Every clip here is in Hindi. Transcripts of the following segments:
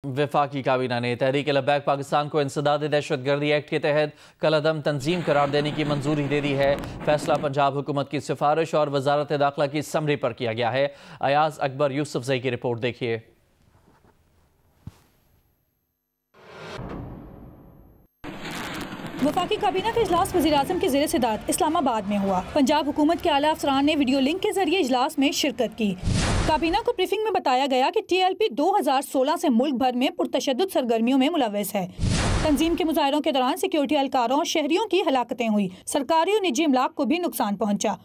वफाकी काबीना ने तहरीक लब्बैक पाकिस्तान को इंसदाद दहशतगर्दी एक्ट के तहत कलअदम तंजीम करार देने की मंजूरी दे दी है। फैसला पंजाब हुकूमत की सिफारिश और वजारत दाखिला की समरी पर किया गया है। अयाज अकबर यूसुफजई की रिपोर्ट देखिए। वफाकी काबीना का इजलास वज़ीर-ए-आज़म के ज़ेर सदारत इस्लामाबाद में हुआ। पंजाब हुकूमत के आला अफसरान ने वीडियो लिंक के जरिए इजलास में शिरकत की। काबीना को ब्रीफिंग में बताया गया कि TLP 2016 से मुल्क भर में पुरतशद्दुद सरगर्मियों में मुलव्वस है। तंजीम के मुजाहरों के दौरान सिक्योरिटी एहलकारों और शहरियों की हलाकतें हुई। सरकारी और निजी इमलाक को भी नुकसान पहुँचा।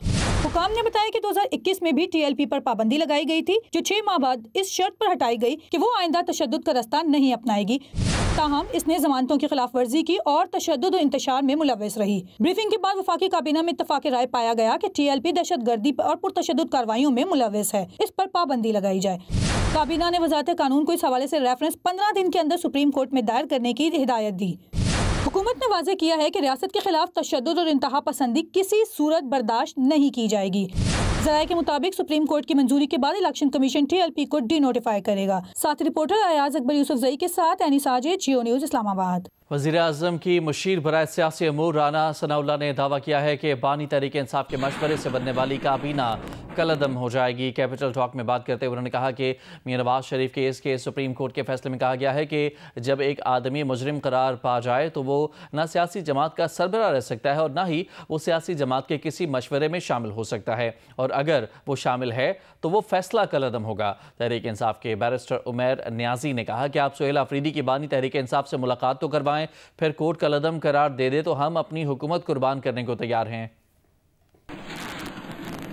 हुकाम ने बताया कि 2021 में भी TLP पर पाबंदी लगाई गई थी, जो 6 माह बाद इस शर्त पर हटाई गई कि वो आइंदा तशद्दुद का रास्ता नहीं अपनाएगी। ताहम इसने जमानतों की खिलाफ वर्जी की और तशद्दुद और इंतशार में मुलव्वस रही। ब्रीफिंग के बाद वफाकी काबीना में इत्तफाक राय पाया गया कि TLP दहशतगर्दी और पुरतशद्दुद कार्रवाइयों में मुलव्वस है, इस पर पाबंदी लगाई जाए। काबीना ने वजारत कानून को इस हवाले से रेफरेंस 15 दिन के अंदर सुप्रीम कोर्ट में दायर करने की हिदायत दी। हुकूमत ने वाज़ेह किया है कि रियासत के खिलाफ तशद्दुद और इंतहा पसंदी किसी सूरत बर्दाश्त नहीं की जाएगी। ज़राए के मुताबिक सुप्रीम कोर्ट की मंजूरी के बाद इलेक्शन कमीशन TLP को डी नोटिफाई करेगा। साथ रिपोर्टर अयाज अकबर यूसुफजई के साथ एनी साजिद, जियो न्यूज़ इस्लामाबाद। वज़ीर-ए-आज़म की मुशीर बराए सियासी अमूर राना सनाउल्लाह ने दावा किया है कि बानी तहरीक इंसाफ के मशवरे से बनने वाली काबीना कलअदम हो जाएगी। कैपिटल टॉक में बात करते हुए उन्होंने कहा कि मियां नवाज शरीफ केस के सुप्रीम कोर्ट के फैसले में कहा गया है कि जब एक आदमी मुजरिम करार पा जाए तो वो न सियासी जमात का सरबराह रह सकता है और न ही वो सियासी जमात के किसी मशवरे में शामिल हो सकता है, और अगर वो शामिल है तो वो फैसला कलअदम होगा। तहरीक इंसाफ के बैरिस्टर उमैर न्याजी ने कहा कि आप सुहेल अफरीदी की बानी तहरीक इंसाफ से मुलाकात तो करवाएं, फिर कोर्ट कलअदम करार दे दे तो हम अपनी हुकूमत कुर्बान करने को तैयार हैं।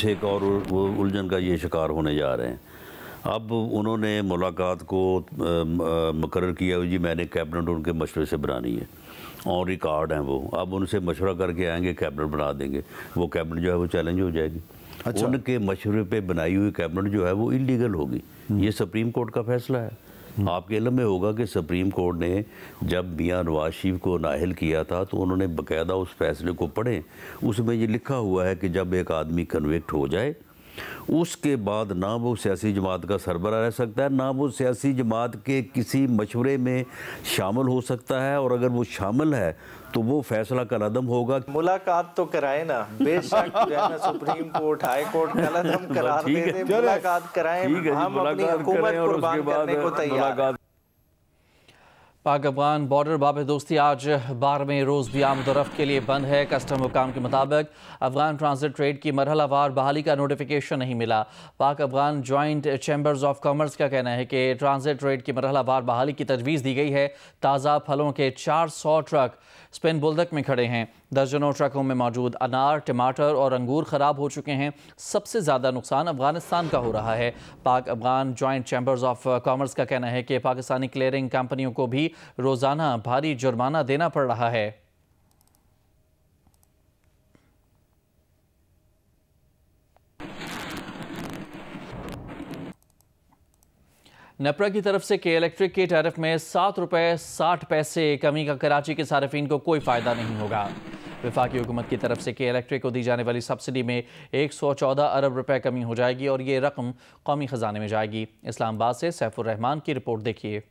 एक और उलझन का ये शिकार होने जा रहे हैं। अब उन्होंने मुलाकात को मुकर्रर किया, जी मैंने कैबिनेट उनके मशवरे से बनानी है, ऑन रिकॉर्ड हैं वो। अब उनसे मशवरा करके आएंगे, कैबिनेट बना देंगे, वो कैबिनेट जो है वो चैलेंज हो जाएगी। अच्छा। उनके मशवरे पे बनाई हुई कैबिनेट जो है वो इलीगल होगी। ये सुप्रीम कोर्ट का फैसला है। आपके इल्म में होगा कि सुप्रीम कोर्ट ने जब मियां नवाज शरीफ को नाअहल किया था तो उन्होंने बाकायदा उस फैसले को पढ़े। उसमें ये लिखा हुआ है कि जब एक आदमी कन्विक्ट हो जाए उसके बाद ना वो सियासी जमात का सरबराह रह सकता है, ना वो सियासी जमात के किसी मशवरे में शामिल हो सकता है, और अगर वो शामिल है तो वो फैसला कलअदम होगा। मुलाकात तो कराए ना, बेशक जो है ना सुप्रीम कोर्ट हाई कोर्ट कलअदम करार दे दे, मुलाकात कराएं, हम अपनी हुकूमत कुर्बान करने को तैयार हैं। पाक अफगान बॉर्डर बाब दोस्ती आज 12वें रोज़ भी आमदोरफ्त के लिए बंद है। कस्टम हुकाम के मुताबिक अफगान ट्रांजिट ट्रेड की मरहलावार बहाली का नोटिफिकेशन नहीं मिला। पाक Afghan joint chambers of commerce का कहना है कि ट्रांजिट ट्रेड की मरहलावार बहाली की तजवीज़ दी गई है। ताज़ा फलों के 400 ट्रक स्पेन बुल्दक में खड़े हैं। दर्जनों ट्रकों में मौजूद अनार, टमाटर और अंगूर ख़राब हो चुके हैं। सबसे ज़्यादा नुकसान अफगानिस्तान का हो रहा है। पाक Afghan joint chambers of commerce का कहना है कि पाकिस्तानी क्लियरिंग कंपनियों को भी रोज़ाना भारी जुर्माना देना पड़ रहा है। नेपरा की तरफ से के इलेक्ट्रिक के टैरिफ में 7 रुपये 60 पैसे कमी का कराची के सार्फिन को कोई फ़ायदा नहीं होगा। वफाकी हुकूमत की तरफ से के इलेक्ट्रिक को दी जाने वाली सब्सिडी में 114 अरब रुपए कमी हो जाएगी और ये रकम कौमी ख़जाने में जाएगी। इस्लामाबाद से सैफुर रहमान की रिपोर्ट देखिए।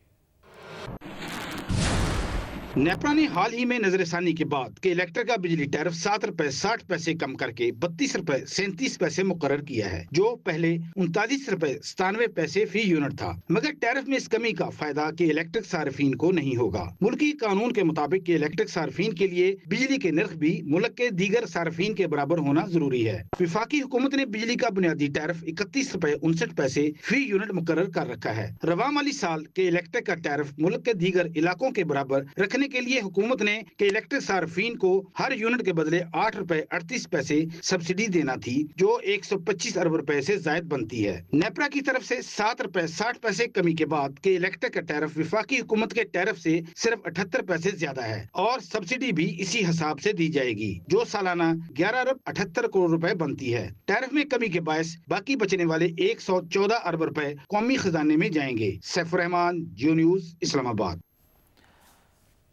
नेपरा ने हाल ही में नजरसानी के बाद के इलेक्ट्रिक का बिजली टैरिफ 7 रुपए 60 पैसे कम करके 32 रुपए 37 पैसे मुकर्रर किया है, जो पहले 39 रुपए 97 पैसे फी यूनिट था। मगर टैरिफ में इस कमी का फायदा के इलेक्ट्रिक सार्फिन को नहीं होगा। मुल्की कानून के मुताबिक के इलेक्ट्रिक सार्फिन के लिए बिजली के नर्ख भी मुल्क के दीगर सार्फिन के बराबर होना जरूरी है। वफाकी हुकूमत ने बिजली का बुनियादी टैरिफ 31 रुपए 59 पैसे फी यूनिट मुकर्रर कर रखा है। रवा माली साल के इलेक्ट्रिक का टैरिफ मुल्क के दीगर इलाकों के बराबर रखने के लिए हुकूमत ने के इलेक्ट्रिक सार्फिन को हर यूनिट के बदले 8 रुपए 38 पैसे सब्सिडी देना थी, जो 125 अरब रुपए से जायद बनती है। नेपरा की तरफ से 7 रुपए 60 पैसे कमी के बाद के इलेक्ट्रिक का टैरिफ वफाकी हुकूमत के टैरिफ से सिर्फ 78 पैसे ज्यादा है और सब्सिडी भी इसी हिसाब से दी जाएगी, जो सालाना 11 अरब 78 करोड़ रुपए बनती है। टैरिफ में कमी के बायस बाकी बचने वाले 114 अरब रुपए कौमी खजाने में जाएंगे। सैफुर रहमान, जियो न्यूज़, इस्लामाबाद।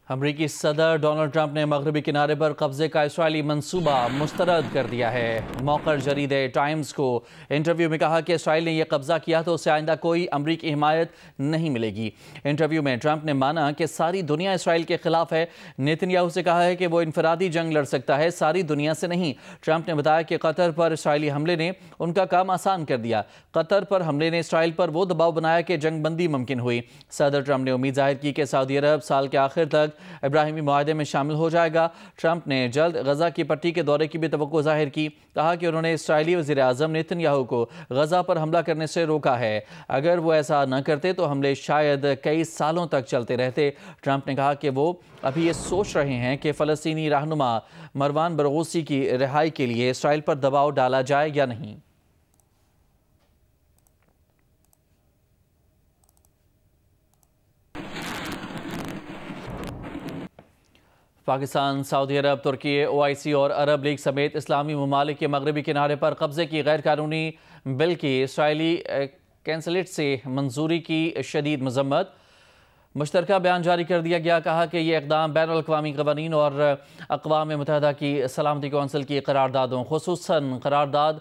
अमरीकी सदर डोनाल्ड ट्रंप ने मगरबी किनारे पर कब्जे का इसराइली मंसूबा मुस्तरद कर दिया है। मौकर जरीदे टाइम्स को इंटरव्यू में कहा कि इसराइल ने यह कब्जा किया तो उसे आइंदा कोई अमरीकी हिमायत नहीं मिलेगी। इंटरव्यू में ट्रंप ने माना कि सारी दुनिया इसराइल के खिलाफ है। नेतन्याहू से कहा है कि वो इनफरादी जंग लड़ सकता है, सारी दुनिया से नहीं। ट्रंप ने बताया कि कतर पर इसराइली हमले ने उनका काम आसान कर दिया। कतर पर हमले ने इसराइल पर वो दबाव बनाया कि जंगबंदी मुमकिन हुई। सदर ट्रंप ने उम्मीद जाहिर की कि सऊदी अरब साल के आखिर तक इब्राहिमी मुआहदे में शामिल हो जाएगा। ट्रंप ने जल्द गजा की पट्टी के दौरे की भी तवक्को जाहिर की। कहा कि उन्होंने इस्राएली वज़ीर आज़म नेतन्याहू को गजा पर हमला करने से रोका है। अगर वो ऐसा न करते तो हमले शायद कई सालों तक चलते रहते। ट्रंप ने कहा कि वो अभी ये सोच रहे हैं कि फ़लस्तीनी रहनुमा मरवान बरगोसी की रिहाई के लिए इसराइल पर दबाव डाला जाए या नहीं। पाकिस्तान, सऊदी अरब, तुर्की, OIC और अरब लीग समेत इस्लामी ममालिक के मगरबी किनारे पर कब्जे की गैर कानूनी बिल की इसराइली कैंसलेट से मंजूरी की शदीद मजम्मत। मुश्तरका बयान जारी कर दिया गया। कहा कि यह इक़दाम बैनुल-अक़वामी क़वानीन और अक़वाम मुत्तहिदा की सलामती कौंसिल की करारदादों, ख़ुसूसन करारदाद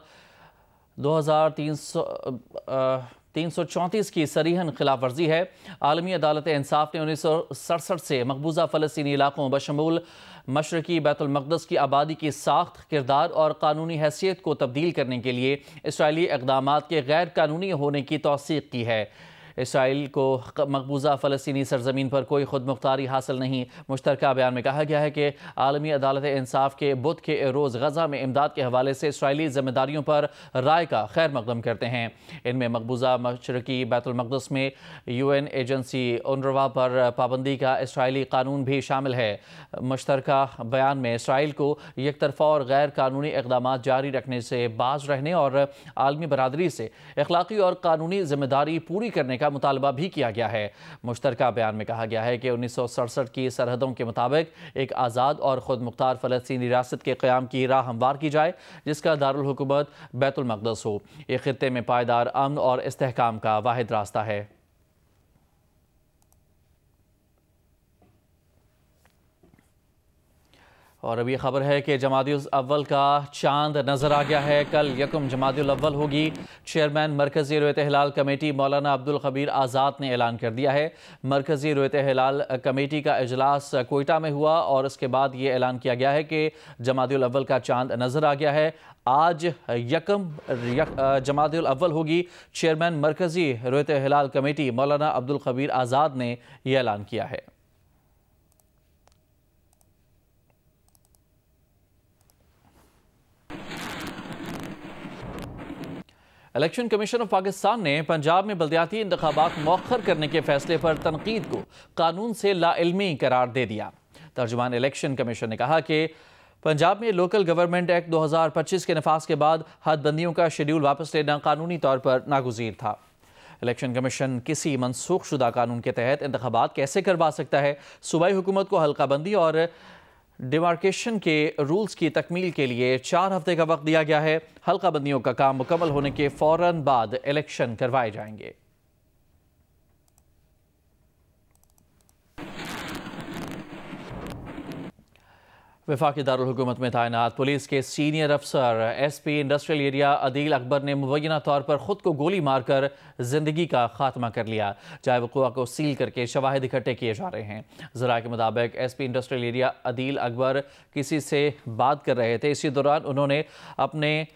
2334 की सरीहन खिलाफ वर्जी है। आलमी अदालत इंसाफ ने 1967 से मकबूजा फ़लस्तीनी इलाकों बशमूल मशरकी बैतुल मक़दस की आबादी की साख्त, किरदार और कानूनी हैसियत को तब्दील करने के लिए इसराइली इक़दामात के गैर कानूनी होने की तौसीक़ की है। इसराइल को मकबूजा फ़लस्तीनी सरजमीन पर कोई खुद मुख्तारी हासिल नहीं। मुश्तरका बयान में कहा गया है कि आलमी अदालत इंसाफ के बुध के रोज़ गजा में इमदाद के हवाले से इसराइली जिम्मेदारियों पर राय का खैर मकदम करते हैं। इनमें मकबूजा मशरकी बैतुल मक़दस में UN एजेंसी UNRWA पर पाबंदी का इसराइली कानून भी शामिल है। मुश्तरका बयान में इसराइल को यकतरफा और गैर कानूनी इक़दामात जारी रखने से बाज रहने और आलमी बरादरी से अखलाकी और कानूनी जिम्मेदारी पूरी करने का मुतालबा भी किया गया है। मुश्तरका बयान में कहा गया है कि 1967 की सरहदों के मुताबिक एक आज़ाद और खुद मुख्तार फ़लस्तीनी रियासत के क़याम की राह हमवार की जाए, जिसका दारुल हुकूमत बैतुल मक़दस हो। ये खित्ते में पायदार अमन और इस्तेहकाम का वाहिद रास्ता है। और अभी खबर है कि जमादियुल अव्वल का चांद नजर आ गया है। कल यकम जमादियुल अव्वल होगी। चेयरमैन मरकज़ी रोयत हिलाल कमेटी मौलाना अब्दुल खबीर आज़ाद ने ऐलान कर दिया है। मरकज़ी रोयत हिलाल कमेटी का इजलास कोयटा में हुआ और इसके बाद ये ऐलान किया गया है कि जमादियुल अव्वल का चांद नजर आ गया है। आज यकम जमादियुल अव्वल होगी। चेयरमैन मरकज़ी रोयत हिलाल कमेटी मौलाना अब्दुल खबीर आज़ाद ने यह ऐलान किया है। इलेक्शन कमीशन ऑफ पाकिस्तान ने पंजाब में बल्दियाती इंतखाबात मौखर करने के फैसले पर तनकीद को कानून से लाइल्मी करार दे दिया। तर्जुमान इलेक्शन कमीशन ने कहा कि पंजाब में लोकल गवर्नमेंट एक्ट 2025 के नफाज के बाद हदबंदियों का शेड्यूल वापस लेना कानूनी तौर पर नागुज़ीर था। इलेक्शन कमीशन किसी मनसूख शुदा कानून के तहत इंतखाबात कैसे करवा सकता है? सूबाई हुकूमत को हल्काबंदी और डिमार्केशन के रूल्स की तकमील के लिए 4 हफ्ते का वक्त दिया गया है। हल्का बंदियों का काम मुकम्मल होने के फौरन बाद इलेक्शन करवाए जाएंगे। वफाकी दारुल हुकूमत में तैनात पुलिस के सीनियर अफसर SP industrial area Adeel Akbar ने मुबैना तौर पर खुद को गोली मारकर जिंदगी का खात्मा कर लिया। चाय वक़ुआ को सील करके शवाहिद इकट्ठे किए जा रहे हैं। ज़रा के मुताबिक SP industrial area Adeel Akbar किसी से बात कर रहे थे। इसी दौरान उन्होंने अपने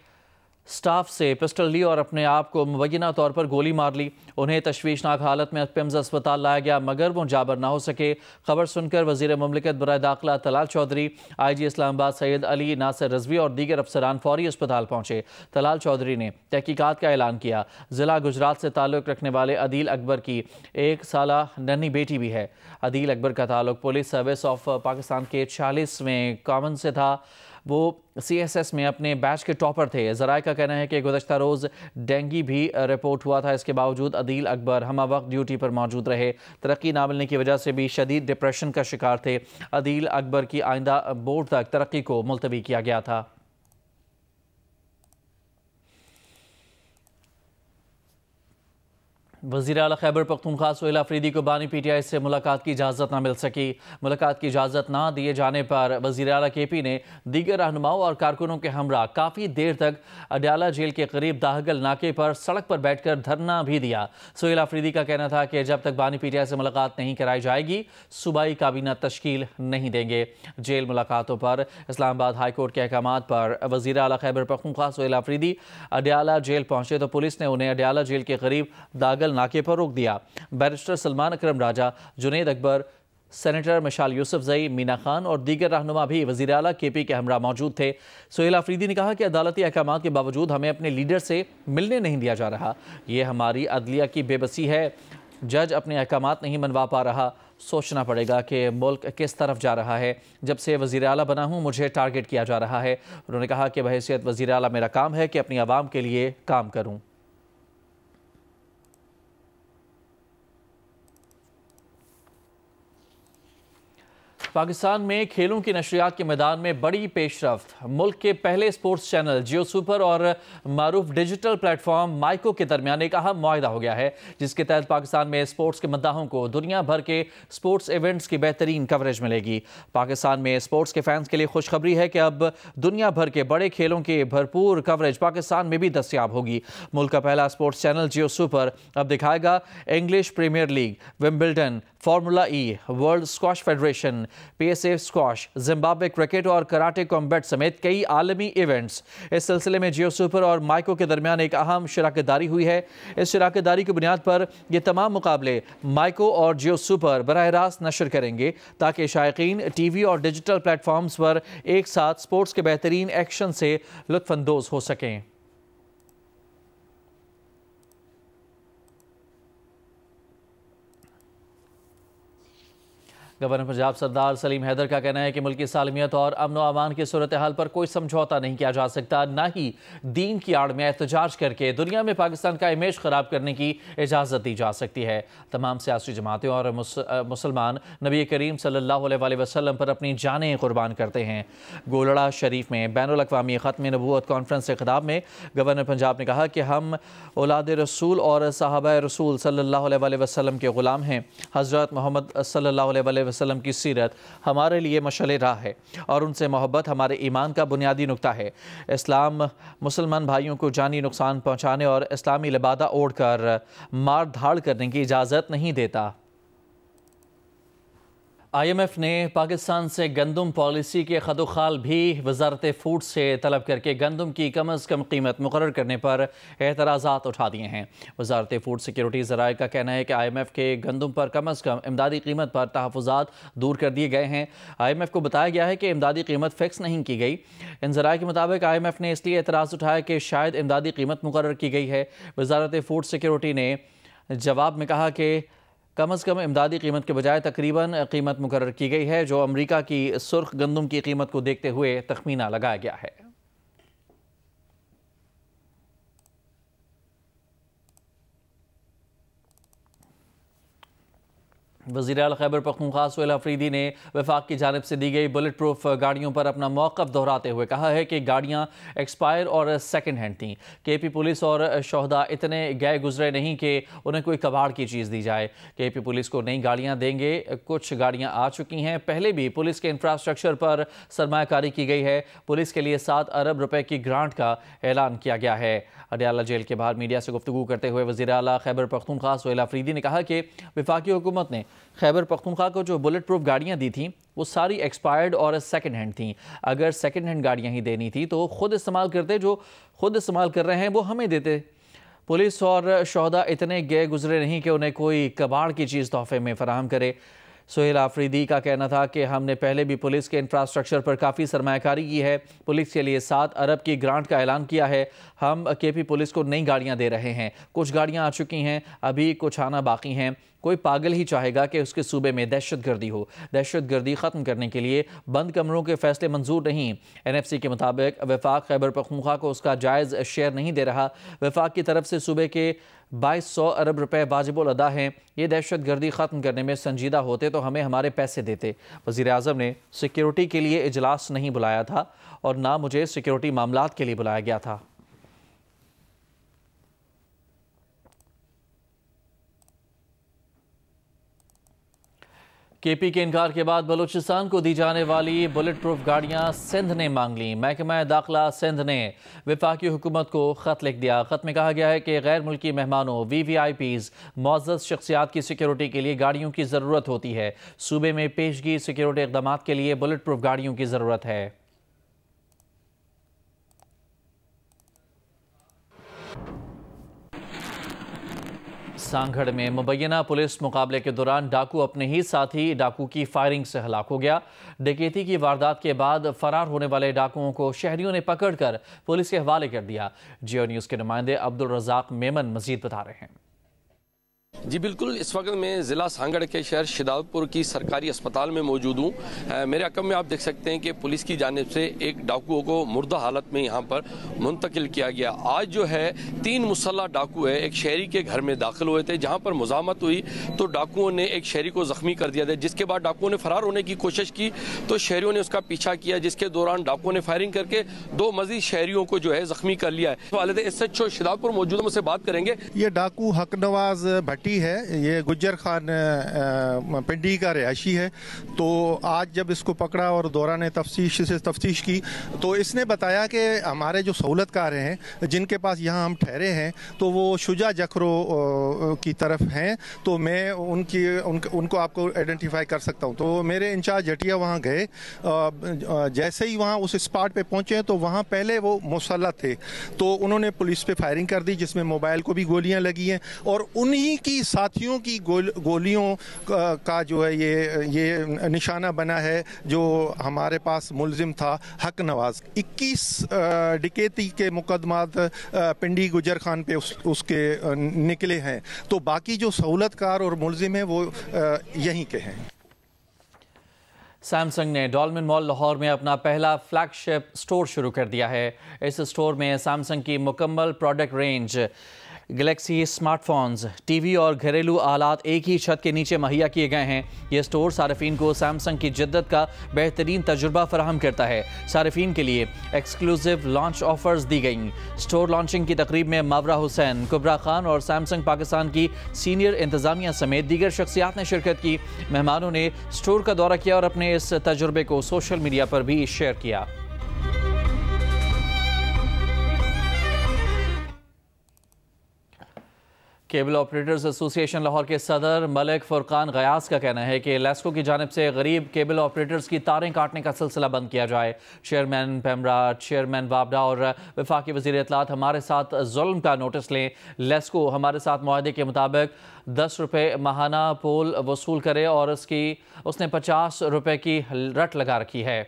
स्टाफ से पिस्टल ली और अपने आप को मुबैना तौर पर गोली मार ली। उन्हें तशवीशनाक हालत में पिम्स अस्पताल लाया गया मगर वो जाबर ना हो सके। खबर सुनकर वज़ीर मुमलिकत बराए दाखिला तलाल चौधरी, IG इस्लामाबाद सैयद अली नासिर रज़वी और दीगर अफसरान फौरी अस्पताल पहुँचे। तलाल चौधरी ने तहकीकात का ऐलान किया। ज़िला गुजरात से ताल्लुक़ रखने वाले अदील अकबर की 1 साला नन्ही बेटी भी है। अदील अकबर का ताल्लुक़ पुलिस सर्विस ऑफ पाकिस्तान के 40वें कॉमन से था। वो CSS में अपने बैच के टॉपर थे। ज़राए का कहना है कि गुज़श्ता रोज़ डेंगू भी रिपोर्ट हुआ था। इसके बावजूद अदील अकबर हम वक्त ड्यूटी पर मौजूद रहे। तरक्की ना मिलने की वजह से भी शदीद डिप्रेशन का शिकार थे। अदील अकबर की आइंदा बोर्ड तक तरक्की को मुलतवी किया गया था। वज़ीर आला खैबर पख्तूनख्वा सोहेल अफरीदी को बानी PTI से मुलाकात की इजाज़त न मिल सकी। मुलाकात की इजाज़त ना दिए जाने पर वज़ीर आला KP ने दीगर रहनुमाओं और कारकुनों के हमरा काफ़ी देर तक अडयाला जेल के करीब दाहगल नाके पर सड़क पर बैठकर धरना भी दिया। सोहेल अफरीदी का कहना था कि जब तक बानी PTI से मुलाकात नहीं कराई जाएगी सूबाई काबीना तश्कील नहीं देंगे। जेल मुलाकातों पर इस्लामाबाद हाई कोर्ट के अहकामात पर वज़ीर आला खैबर पख्तूनख्वा सोहेल अफरीदी अडयाला जेल पहुंचे तो पुलिस ने उन्हें अडयाला जेल के करीब दागल नाके पर रोक दिया। बैरिस्टर सलमान अकरम राजा, जुनैद अकबर, सेनेटर मशाल यूसुफजई, मीना खान और दीगर रहनुमा भी वज़ीर आला KP के हमरा मौजूद थे। सोहेल अफरीदी ने कहा कि अदालती अहकामात के बावजूद हमें अपने लीडर से मिलने नहीं दिया जा रहा। ये हमारी अदलिया की बेबसी है। जज अपने अहकामात नहीं मनवा पा रहा। सोचना पड़ेगा कि मुल्क किस तरफ जा रहा है। जब से वज़ीर आला बना हूँ मुझे टारगेट किया जा रहा है। उन्होंने कहा कि बहैसियत वज़ीर आला मेरा काम है कि अपनी आवाम के लिए काम करूँ। पाकिस्तान में खेलों की नशरियात के मैदान में बड़ी पेशरफ्त। मुल्क के पहले स्पोर्ट्स चैनल जियो सुपर और मारूफ डिजिटल प्लेटफॉर्म माइको के दरमियान एक अहम मुआहिदा हो गया है, जिसके तहत पाकिस्तान में स्पोर्ट्स के मद्दाहों को दुनिया भर के स्पोर्ट्स इवेंट्स की बेहतरीन कवरेज मिलेगी। पाकिस्तान में स्पोर्ट्स के फैंस के लिए खुशखबरी है कि अब दुनिया भर के बड़े खेलों की भरपूर कवरेज पाकिस्तान में भी दस्तयाब होगी। मुल्क का पहला स्पोर्ट्स चैनल जियो सुपर अब दिखाएगा English Premier League, Wimbledon, Formula E, World Squash Federation, PSA squash, Zimbabwe cricket और कराटे कॉम्बैट समेत कई आलमी इवेंट्स। इस सिलसिले में जियो सुपर और माइको के दरमियान एक अहम शराकतदारी हुई है। इस शराकतदारी की बुनियाद पर ये तमाम मुकाबले माइको और जियो सुपर बराह रास्त नशर करेंगे ताकि शायकीन TV और डिजिटल प्लेटफॉर्म्स पर एक साथ स्पोर्ट्स के बेहतरीन एक्शन से लुत्फानंदोज हो सकें। गवर्नर पंजाब सरदार सलीम हैदर का कहना है कि मुल्क की सालमियत और अमन व अमान की सूरत हाल पर कोई समझौता नहीं किया जा सकता, ना ही दीन की आड़ में एहतजाज करके दुनिया में पाकिस्तान का इमेज ख़राब करने की इजाज़त दी जा सकती है। तमाम सियासी जमातें और मुसलमान नबी करीम सल्लल्लाहु अलैहि वसल्लम पर अपनी जानें कुर्बान करते हैं। गोलड़ा शरीफ में बैनुल-अक़वामी ख़त्म नबूवत कॉन्फ्रेंस से खिताब में गवर्नर पंजाब ने कहा कि हम औलाद रसूल और साहबा रसूल सल्लल्लाहु अलैहि वसल्लम के ग़ुलाम हैं। हज़रत मोहम्मद सल्लल्लाहु अलैहि वसल्लम की सीरत हमारे लिए मशअल राह है और उनसे मोहब्बत हमारे ईमान का बुनियादी नुक्ता है। इस्लाम मुसलमान भाइयों को जानी नुकसान पहुँचाने और इस्लामी लिबादा ओढ़कर मार धाड़ करने की इजाज़त नहीं देता। IMF ने पाकिस्तान से गंदम पॉलिसी के खदोखाल भी वजारत फूड से तलब करके गंदम की कम अज़ कम कीमत मुकर्रर करने पर एतराज़ात उठा दिए हैं। वजारत फूड सिक्योरिटी ज़राए का कहना है कि IMF के गंदम पर कम अज़ कम इमदादी कीमत पर तहफ़्फ़ुज़ात दूर कर दिए गए हैं। IMF को बताया गया है कि इमदादी कीमत फ़िक्स नहीं की गई। इन ज़राए के मुताबिक IMF ने इसलिए एतराज़ उठाया कि शायद इमदादी कीमत मुकर्रर की गई है। वजारत फूड सिक्योरिटी ने जवाब में कहा कि कम अज़ कम इमदादी कीमत के बजाय तकरीबन कीमत मुकर्रर की गई है, जो अमरीका की सुर्ख गंदम की कीमत को देखते हुए तखमीना लगाया गया है। वज़ीर आला खैबर पख्तूनख्वा सोहेल अफरीदी ने वफाक की जानिब से दी गई बुलेट प्रूफ गाड़ियों पर अपना मौक़िफ़ दोहराते हुए कहा है कि गाड़ियाँ एक्सपायर और सेकंड हैंड थीं। KP पुलिस और शोहदा इतने गए गुजरे नहीं कि उन्हें कोई कबाड़ की चीज़ दी जाए। KP पुलिस को नई गाड़ियाँ देंगे। कुछ गाड़ियाँ आ चुकी हैं। पहले भी पुलिस के इंफ्रास्ट्रक्चर पर सरमायाकारी की गई है। पुलिस के लिए 7 अरब रुपए की ग्रांट का ऐलान किया गया है। अडयाला जेल के बाहर मीडिया से गुफ्तगू करते हुए वज़ीर आला खैबर पख्तूनख्वा सोहेल अफरीदी ने कहा कि वफाकी हुकूमत ने खैबर पख्तूनख्वा को जो बुलेट प्रूफ गाड़ियाँ दी थीं वो सारी एक्सपायर्ड और सेकंड हैंड थीं। अगर सेकंड हैंड गाड़ियाँ ही देनी थी तो ख़ुद इस्तेमाल करते, जो खुद इस्तेमाल कर रहे हैं वो हमें देते। पुलिस और शोहदा इतने गए गुजरे नहीं कि उन्हें कोई कबाड़ की चीज़ तोहफे में फ़राहम करे। सोहेल अफरीदी का कहना था कि हमने पहले भी पुलिस के इंफ्रास्ट्रक्चर पर काफ़ी सरमायाकारी की है। पुलिस के लिए 7 अरब की ग्रांट का ऐलान किया है। हम KP पुलिस को नई गाड़ियां दे रहे हैं। कुछ गाड़ियां आ चुकी हैं, अभी कुछ आना बाकी हैं। कोई पागल ही चाहेगा कि उसके सूबे में दहशतगर्दी हो। दहशतगर्दी ख़त्म करने के लिए बंद कमरों के फैसले मंजूर नहीं। NFC के मुताबिक वफाक खैबर पख्तूनख्वा को उसका जायज़ शेयर नहीं दे रहा। वफाक की तरफ से सूबे के 2200 अरब रुपए वाजिबुल अदा हैं। ये दहशतगर्दी ख़त्म करने में संजीदा होते तो हमें हमारे पैसे देते। वज़ीर आज़म ने सिक्योरिटी के लिए इजलास नहीं बुलाया था और ना मुझे सिक्योरिटी मामलात के लिए बुलाया गया था। केपी के इनकार के बाद बलूचिस्तान को दी जाने वाली बुलेट प्रूफ गाड़ियां सिंध ने मांग ली। महकमा दाखिला सिंध ने वफाकी हुकूमत को खत लिख दिया। खत में कहा गया है कि गैर मुल्की मेहमानों, VVIPs, मुअज़्ज़ज़ शख्सियात की सिक्योरिटी के लिए गाड़ियों की ज़रूरत होती है। सूबे में पेशगी सिक्योरिटी इक़दाम के लिए बुलेट प्रूफ गाड़ियों की ज़रूरत है। सांगड़ में मुबैना पुलिस मुकाबले के दौरान डाकू अपने ही साथी डाकू की फायरिंग से हलाक हो गया। डकैती की वारदात के बाद फरार होने वाले डाकुओं को शहरियों ने पकड़कर पुलिस के हवाले कर दिया। जियो न्यूज़ के नुमाइंदे अब्दुल रज़ाक मेमन मजीद बता रहे हैं। जी बिल्कुल, इस वक्त मैं ज़िला सांगड़ के शहर शिदापुर की सरकारी अस्पताल में मौजूद हूँ। मेरे अकब में आप देख सकते हैं कि पुलिस की जानिब से एक डाकुओं को मुर्दा हालत में यहाँ पर मुंतकिल किया गया। आज जो है 3 मुसल्लह डाकू है एक शहरी के घर में दाखिल हुए थे, जहाँ पर मुज़ाहमत हुई तो डाकुओं ने एक शहरी को ज़ख्मी कर दिया था, जिसके बाद डाकुओं ने फरार होने की कोशिश की तो शहरियों ने उसका पीछा किया, जिसके दौरान डाकुओं ने फायरिंग करके 2 मज़ीद शहरियों को जो है ज़ख्मी कर लिया है। वालिद SHO शिदापुर मौजूद है, मुझसे बात करेंगे। ये डाकू हक नवाज भट्टी है, ये गुज्जर खान पिंडी का रिहायशी है। तो आज जब इसको पकड़ा और दौरान तफ्तीश की तो इसने बताया कि हमारे जो सहूलतकार हैं जिनके पास यहाँ हम ठहरे हैं तो वो शुजा जखरो की तरफ हैं, तो मैं उनको आपको आइडेंटिफाई कर सकता हूँ। तो मेरे इंचार्ज जटिया वहाँ गए। जैसे ही वहाँ उस स्पॉट पे पहुँचे तो वहाँ पहले वो मुसल्लह थे, तो उन्होंने पुलिस पे फायरिंग कर दी, जिसमें मोबाइल को भी गोलियाँ लगी हैं और उन्हीं की साथियों की गोलियों का जो है ये निशाना बना है जो हमारे पास मुलजिम था हक नवाज। 21 डकैती के मुकदमात पिंडी गुजर खान पे उसके निकले हैं, तो बाकी जो सहूलतकार और मुलजिम है वो यहीं के हैं। सैमसंग ने डॉल्मेन मॉल लाहौर में अपना पहला फ्लैगशिप स्टोर शुरू कर दिया है। इस स्टोर में सैमसंग की मुकम्मल product range, Galaxy smartphones, TV और घरेलू आलात एक ही छत के नीचे मुहैया किए गए हैं। ये स्टोर सार्फिन को सैमसंग की जिद्दत का बेहतरीन तजुर्बा फराहम करता है। सार्फिन के लिए एक्सक्लूसिव लॉन्च ऑफर्स दी गई। स्टोर लॉन्चिंग की तकरीब में मावरा हुसैन, कुबरा खान और सैमसंग पाकिस्तान की सीनियर इंतजामिया समेत दीगर शख्सियात ने शिरकत की। मेहमानों ने स्टोर का दौरा किया और अपने इस तजुर्बे को सोशल मीडिया पर भी शेयर किया। केबल ऑपरेटर्स एसोसिएशन लाहौर के सदर मलिक फुरकान गयास का कहना है कि लेस्को की जानिब से गरीब केबल ऑपरेटर्स की तारें काटने का सिलसिला बंद किया जाए। चेयरमैन पेमरा, चेयरमैन वाबडा और वफाकी वज़ीर इत्तलात हमारे साथ जुल्म का नोटिस लें। लेस्को हमारे साथ मुआहदे के मुताबिक 10 रुपये माहाना पोल वसूल करे और उसने 50 रुपये की रट लगा रखी है।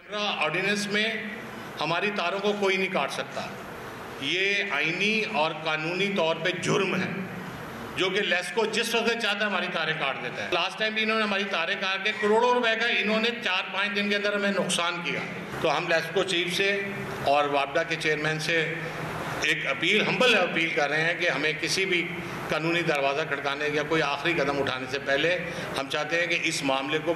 ऑर्डिनेंस में हमारी तारों को कोई नहीं काट सकता। ये आईनी और कानूनी तौर पे जुर्म है, जो कि लेस्को जिस वक्त चाहता है हमारी तारें काट देता है। लास्ट टाइम भी इन्होंने हमारी तारें काट के करोड़ों रुपए का इन्होंने 4-5 दिन के अंदर हमें नुकसान किया। तो हम लेस्को चीफ से और वापडा के चेयरमैन से एक हम्बल अपील कर रहे हैं कि हमें किसी भी कानूनी दरवाज़ा खटकाने या कोई आखिरी कदम उठाने से पहले हम चाहते हैं कि इस मामले को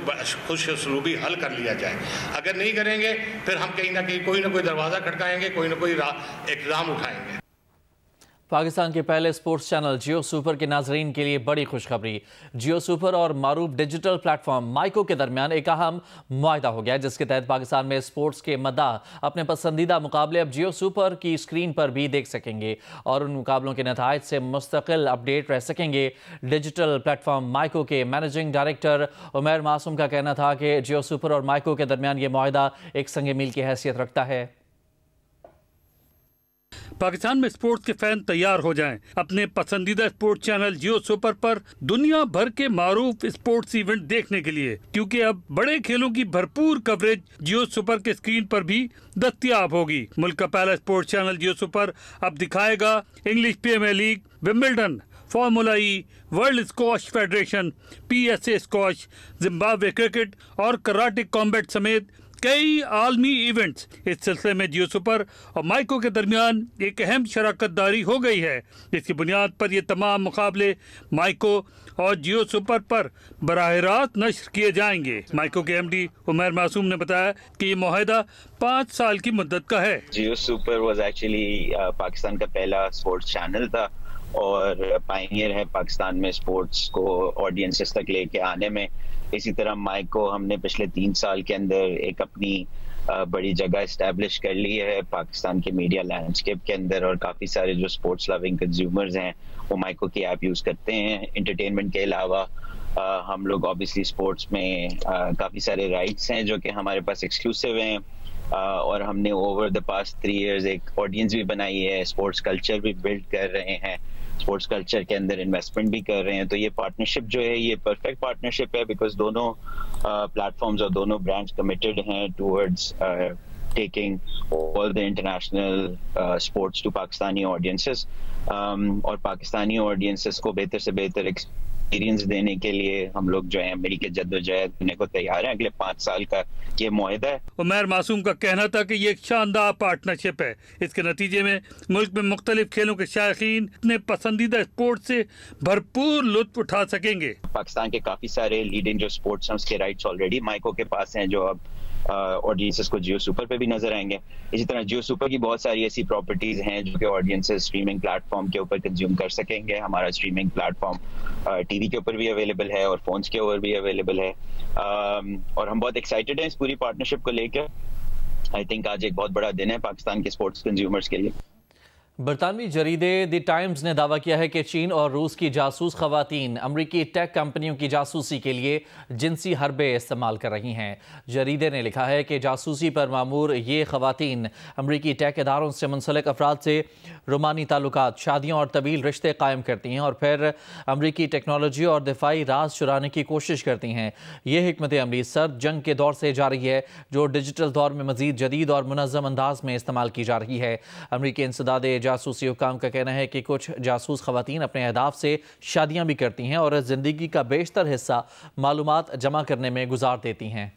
खुश उसलूबी हल कर लिया जाए। अगर नहीं करेंगे फिर हम कहीं ना कहीं कोई ना कोई दरवाज़ा खटकाएंगे, कोई ना कोई इक़दाम उठाएंगे। पाकिस्तान के पहले स्पोर्ट्स चैनल जियो सुपर के नाजरीन के लिए बड़ी खुशखबरी। जियो सुपर और मारूफ डिजिटल प्लेटफॉर्म माइको के दरमियान एक अहम मुआहदा हो गया, जिसके तहत पाकिस्तान में स्पोर्ट्स के मद्दा अपने पसंदीदा मुकाबले अब जियो सुपर की स्क्रीन पर भी देख सकेंगे और उन मुकाबलों के नताइज से मुस्तकिल अपडेट रह सकेंगे। डिजिटल प्लेटफॉर्म माइको के मैनेजिंग डायरेक्टर उमैर मासूम का कहना था कि जियो सुपर और माइको के दरमियान ये मुआहदा एक संग मील की हैसियत रखता है। पाकिस्तान में स्पोर्ट्स के फैन तैयार हो जाएं। अपने पसंदीदा स्पोर्ट्स चैनल जियो सुपर पर दुनिया भर के मारूफ स्पोर्ट्स इवेंट देखने के लिए, क्योंकि अब बड़े खेलों की भरपूर कवरेज जियो सुपर के स्क्रीन पर भी दस्तयाब होगी। मुल्क का पहला स्पोर्ट्स चैनल जियो सुपर अब दिखाएगा English Premier League, Wimbledon, Formula E, World Squash Federation, PSA squash, Zimbabwe cricket और कराटे कॉम्बैट समेत कई आलमी इवेंट्स। इस सिलसिले में जियो सुपर और माइको के दरमियान एक अहम शराकतदारी हो गई है। इसकी बुनियाद पर ये तमाम मुकाबले माइको और जियो सुपर पर बराह रास्त नश्र किए जाएंगे। माइको के MD उमैर मासूम ने बताया कि ये मुआहदा 5 साल की मुद्दत का है। जियो सुपर वाज एक्चुअली पाकिस्तान का पहला स्पोर्ट्स चैनल था और पायनियर है पाकिस्तान में स्पोर्ट्स को ऑडियंसेस तक लेके आने में। इसी तरह माइको हमने पिछले 3 साल के अंदर एक अपनी बड़ी जगह इस्टेब्लिश कर ली है पाकिस्तान के मीडिया लैंडस्केप के अंदर, और काफ़ी सारे जो स्पोर्ट्स लविंग कंज्यूमर्स हैं वो माइको की ऐप यूज़ करते हैं। एंटरटेनमेंट के अलावा हम लोग ऑब्वियसली स्पोर्ट्स में काफ़ी सारे राइट्स हैं जो कि हमारे पास एक्सक्लूसिव हैं, और हमने ओवर द पास्ट 3 इयर्स एक ऑडियंस भी बनाई है, स्पोर्ट्स कल्चर भी बिल्ड कर रहे हैं, स्पोर्ट्स कल्चर के अंदर इन्वेस्टमेंट भी कर रहे हैं। तो ये पार्टनरशिप जो है ये परफेक्ट पार्टनरशिप है, बिकॉज दोनों प्लेटफॉर्म्स और दोनों ब्रांड्स कमिटेड हैं towards taking all the international sports to Pakistani audiences, और पाकिस्तानी ऑडियंसेस को बेहतर से बेहतर एक्सपीरियंस देने के लिए हम लोग जो है मिलकर जद्दोजहद करने को तैयार हैं। अगले 5 साल का ये मुआहदा है। उमर मासूम का कहना था कि ये एक शानदार पार्टनरशिप है। इसके नतीजे में मुल्क में मुख्तलिफ खेलों के शायकीन अपने पसंदीदा स्पोर्ट से भरपूर लुत्फ उठा सकेंगे। पाकिस्तान के काफी सारे लीडिंग जो स्पोर्ट्स हैं उसके राइट्स ऑलरेडी माइको के पास हैं, जो अब ऑडियंसेस को जियो सुपर पे भी नजर आएंगे। इसी तरह जियो सुपर की बहुत सारी ऐसी प्रॉपर्टीज हैं जो कि ऑडियंसेस स्ट्रीमिंग प्लेटफॉर्म के ऊपर कंज्यूम कर सकेंगे। हमारा स्ट्रीमिंग प्लेटफॉर्म टीवी के ऊपर भी अवेलेबल है और फोन्स के ऊपर भी अवेलेबल है, और हम बहुत एक्साइटेड हैं इस पूरी पार्टनरशिप को लेकर। आई थिंक आज एक बहुत बड़ा दिन है पाकिस्तान के स्पोर्ट्स कंज्यूमर्स के लिए। बरतानवी जरीदे द टाइम्स ने दावा किया है कि चीन और रूस की जासूस खवातीन अमरीकी टेक कंपनियों की जासूसी के लिए जिनसी हरबे इस्तेमाल कर रही हैं। जरीदे ने लिखा है कि जासूसी पर मामूर ये खवातीन अमरीकी टेक इदारों से मुंसलिक अफराद से रोमानी ताल्लुकात, शादियों और तवील रिश्ते कायम करती हैं और फिर अमरीकी टेक्नोलॉजी और दिफाई राज चुराने की कोशिश करती हैं। ये हिकमत अमली सर्द जंग के दौर से जारी है जो डिजिटल दौर में मजीद जदीद और मुनज़्ज़म अंदाज में इस्तेमाल की जा रही है। अमरीकी इंसदादे जासूसी हुकाम का कहना है कि कुछ जासूस खवातीन अपने अहदाफ से शादियां भी करती हैं और जिंदगी का बेशतर हिस्सा मालूमात जमा करने में गुजार देती हैं।